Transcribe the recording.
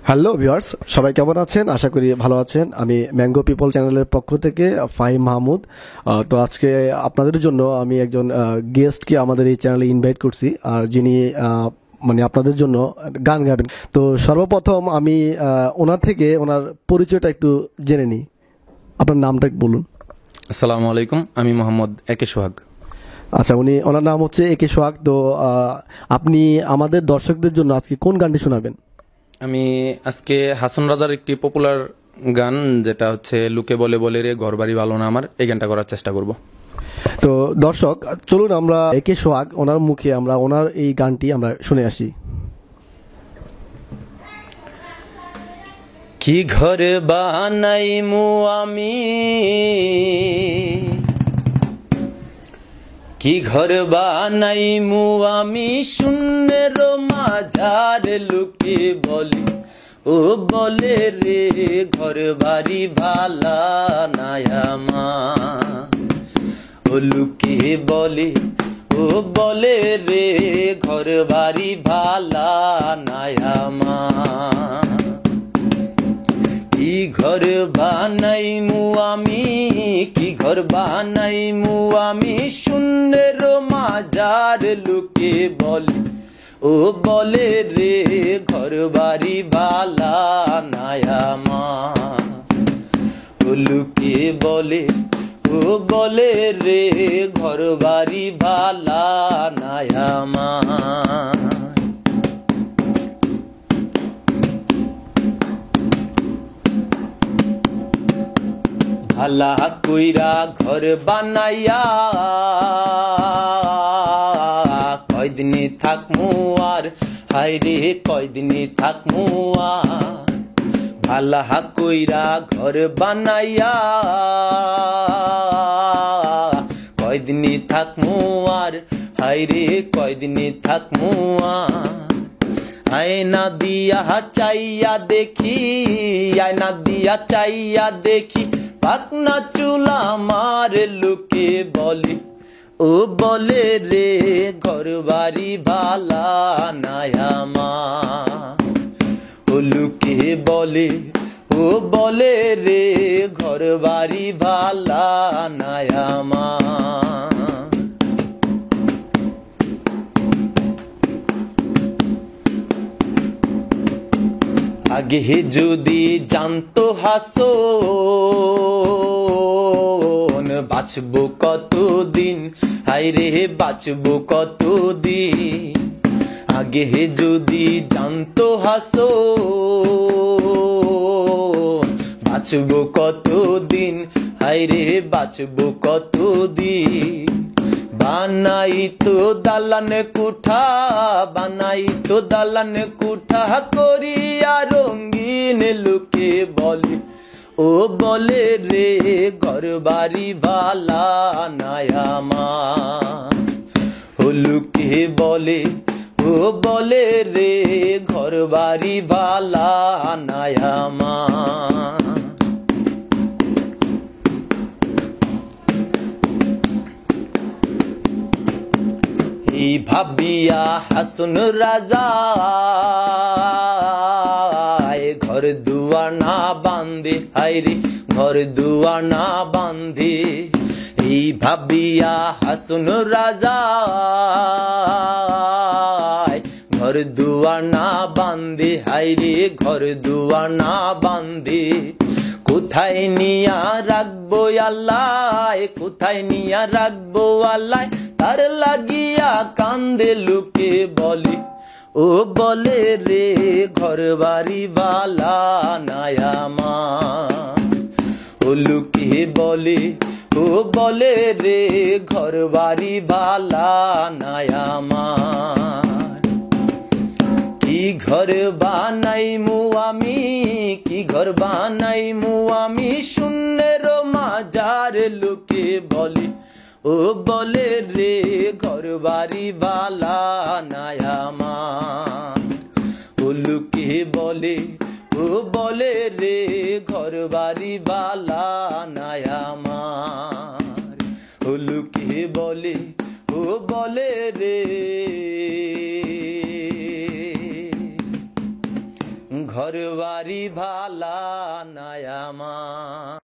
Hello viewers, সবাই কেমন আছেন? আশা করি ভালো আছেন। আমি ম্যাঙ্গো পিপল চ্যানেলের পক্ষ থেকে ফাহিম মাহমুদ। তো আজকে আপনাদের জন্য আমি একজন গেস্টকে আমাদের এই চ্যানেলে ইনভাইট করছি, আর যিনি মানে আপনাদের জন্য গান গাবেন। তো সর্বপ্রথম আমি ওনার থেকে ওনার পরিচয়টা একটু জেনে নিই। আপনার নামটা বলুন। আসসালামু আলাইকুম, আমি মোহাম্মদ একে সোহাগ। আচ্ছা, ওনার নাম হচ্ছে একে সোহাগ। তো আপনি আমাদের দর্শকদের জন্য আজকে কোন গানটি শোনাবেন? আমি আজকে হাসান রাজার একটি পপুলার গান, যেটা হচ্ছে লুকে বলে বলে রে ঘর বাড়ি ভালো না আমার, এই গানটা করার চেষ্টা করব। তো দর্শক, চলুন আমরা একে সোহাগ ওনার মুখে আমরা ওনার এই গানটি আমরা শুনে আসি। কি ঘর বানাইমু আমি, কি ঘর বানাইমু আমি, শূন্যের মাঝার লুকে বলি ও বলে রে ঘর বাড়ি ভালা নাই আমার। ও লুকে বলে ও বলে রে ঘর বাড়ি ভালা নাই আমার। কি ঘর বানাইমু আমি, কি ঘর বানাইমু আমি, শূন্যের মাঝার লুকে বলি ও বলে রে ঘর বাড়ি ভালা নাই আমার। ও লুকে বলে ও বলে রে ঘর বাড়ি ভালা নাই আমার। ভালা কইরা ঘর বানাইয়া কয়দিনই থাকমু আর, হায়রে কয়দিনই থাকমু আর। ভালা কইরা ঘর বানাইয়া কয়দিনই থাকমু আর, হায়রে কয়দিনই থাকমু আর। আয়না দিয়া চাইয়া দেখি, আয়না দিয়া চাইয়া দেখি, পাকনা চুলা মার লুকে বলি ও বলে রে ঘর বাড়ি ভালা নাই আমার। ও লুকে বলে ও বলে রে ঘর বাড়ি ভালা নাই আমার। আগে যদি জানতো হাসন বাঁচবো কতদিন, হায়রে বাঁচবো কতদিন। আগে যদি জানতো হাসন বাঁচবো কতদিন, হায়রে বাঁচবো কতদিন। বানাই তো দালান কুঠা, বানাই তো দালান কুঠা করিয়া রঙিন লুকে বলি ও বলে রে ঘর বাড়ি ভালা নাই আমার। ও লুকে বলে ও বলে রে ঘর বাড়ি ভালা নাই আমার। এই ভাবিয়া হাসন রাজা ঘর দুয়ার না বান্ধে, হায়রে ঘর দুয়ার না বান্ধে। এই ভাবিয়া হাসন রাজা ঘর দুয়ার না বান্ধে, হায়রে ঘর দুয়ার না বান্ধে। কোথায় নিয়া রাখবো আল্লাহ, কোথায় নিয়া রাখবো আল্লাহ, তার লাগিয়া কান্দে লুকে বলি ও বলে রে ঘর বাড়ি ভালা নাই আমার। ও লুকে বলে ও বলে রে ঘর বাড়ি ভালা নাই আমার। কি ঘর বানাইমু আমি, কি ঘর বানাইমু আমি, শূন্যের মাঝার লুকে বলি ও বলে রে ঘর বাড়ি ভালা নাই আমার। ও লুকে বলে ও বলে রে ঘর বাড়ি ভালা নাই আমার। ও লুকে বলে ও বলে রে ঘর বাড়ি ভালা নাই আমার।